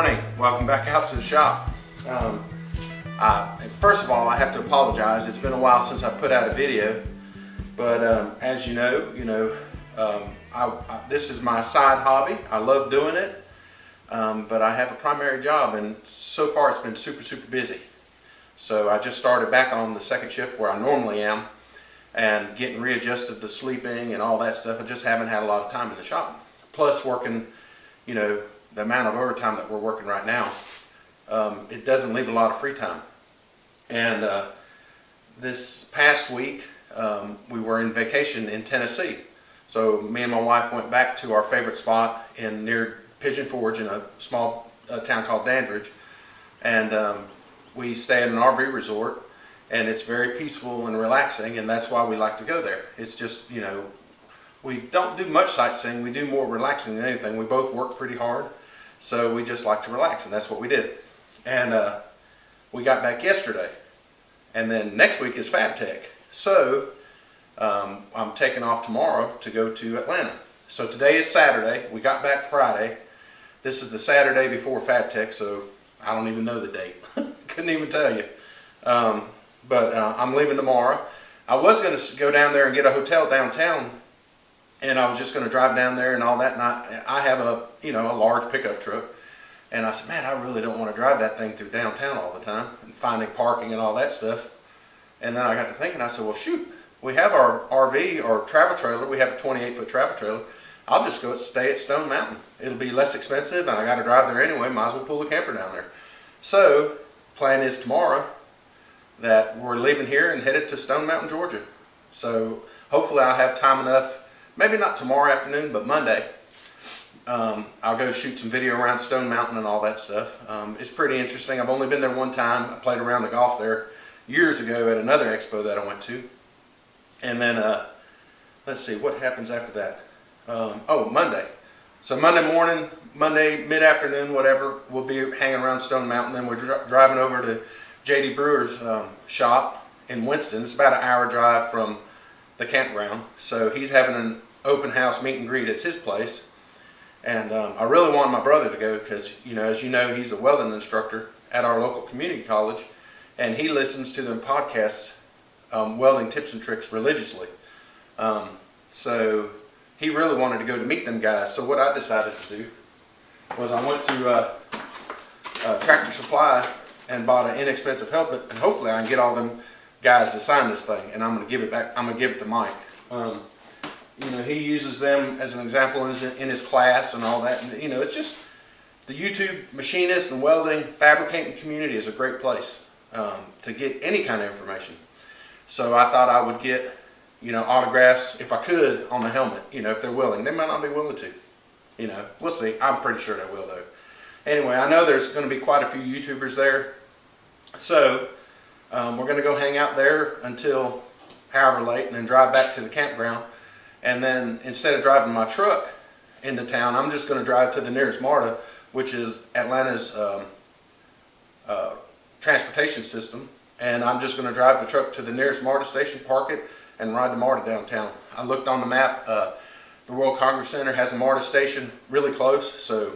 morning. Welcome back out to the shop. First of all, I have to apologize. It's been a while since I put out a video, but as you know, this is my side hobby. I love doing it, but I have a primary job, and so far it's been super busy. So I just started back on the second shift where I normally am, and getting readjusted to sleeping and all that stuff. I just haven't had a lot of time in the shop. Plus working, the amount of overtime that we're working right now, it doesn't leave a lot of free time. And this past week, we were in vacation in Tennessee. So me and my wife went back to our favorite spot near Pigeon Forge in a small town called Dandridge. And we stay at an RV resort, and it's very peaceful and relaxing, and that's why we like to go there. It's just, we don't do much sightseeing. We do more relaxing than anything. We both work pretty hard, so we just like to relax, and that's what we did. And we got back yesterday, and then next week is Fabtech. So I'm taking off tomorrow to go to Atlanta. So today is Saturday. We got back Friday. This is the Saturday before Fabtech, so I don't even know the date. Couldn't even tell you. But I'm leaving tomorrow. I was going to go down there and get a hotel downtown, and I was just going to drive down there and all that. And I have a large pickup truck, and I said, man, I really don't want to drive that thing through downtown all the time and finding parking and all that stuff. And then I got to thinking, I said, well, shoot, we have our RV or travel trailer. We have a 28-foot travel trailer. I'll just go stay at Stone Mountain. It'll be less expensive, and I got to drive there anyway. Might as well pull the camper down there. So plan is tomorrow that we're leaving here and headed to Stone Mountain, Georgia. So hopefully I'll have time enough, maybe not tomorrow afternoon, but Monday. I'll go shoot some video around Stone Mountain and all that stuff. It's pretty interesting. I've only been there one time. I played around the golf there years ago at another expo that I went to. And then, let's see, what happens after that? Monday. So Monday morning, Monday mid-afternoon, whatever, we'll be hanging around Stone Mountain. Then we're driving over to J.D. Brewer's shop in Winston. It's about an hour drive from the campground. So he's having an open house meet and greet at his place. And I really wanted my brother to go because, as you know, he's a welding instructor at our local community college. And he listens to them podcasts, welding tips and tricks, religiously. So he really wanted to go to meet them guys. So what I decided to do was I went to Tractor Supply and bought an inexpensive helmet, and hopefully I can get all them guys to sign this thing, and I'm going to give it back. I'm going to give it to Mike. He uses them as an example in his class and all that. And it's just the YouTube machinist and welding fabricating community is a great place to get any kind of information. So I thought I would get autographs if I could on the helmet. If they're willing. They might not be willing to. We'll see. I'm pretty sure they will though. Anyway, I know there's going to be quite a few YouTubers there. So we're going to go hang out there until however late and then drive back to the campground. And then instead of driving my truck into town, I'm just going to drive to the nearest MARTA, which is Atlanta's transportation system. And I'm just going to drive the truck to the nearest MARTA station, park it, and ride to MARTA downtown. I looked on the map. The World Congress Center has a MARTA station really close, so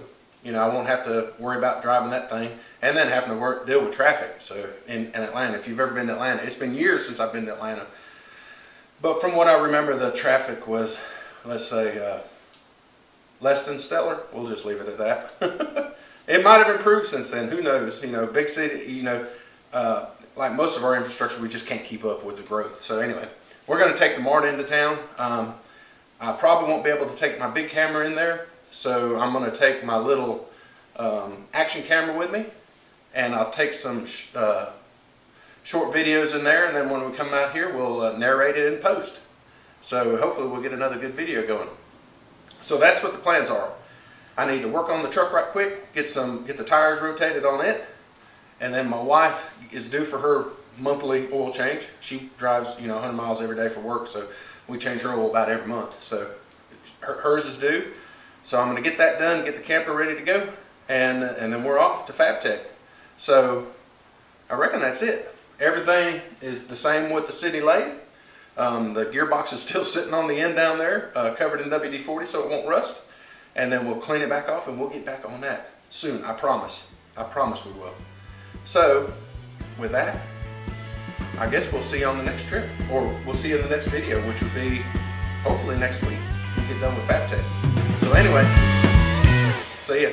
I won't have to worry about driving that thing and then having to deal with traffic. So in Atlanta, if you've ever been to Atlanta, it's been years since I've been to Atlanta. But from what I remember, the traffic was, let's say, less than stellar. We'll just leave it at that. It might have improved since then. Who knows? Big city, like most of our infrastructure, we just can't keep up with the growth. So anyway, we're going to take the MARTA into town. I probably won't be able to take my big camera in there. So I'm going to take my little action camera with me, and I'll take some short videos in there, and then when we come out here, we'll narrate it in post. So hopefully we'll get another good video going. So that's what the plans are. I need to work on the truck right quick, get the tires rotated on it, and then my wife is due for her monthly oil change. She drives 100 miles every day for work, so we change her oil about every month. So hers is due. So I'm going to get that done, get the camper ready to go, and then we're off to Fabtech. So I reckon that's it. Everything is the same with the city lathe. The gearbox is still sitting on the end down there, covered in WD-40 so it won't rust. And then we'll clean it back off and we'll get back on that. soon. I promise. I promise we will. So with that, I guess we'll see you on the next trip, or we'll see you in the next video, which will be hopefully next week. We get done with Fabtech. So anyway, see ya.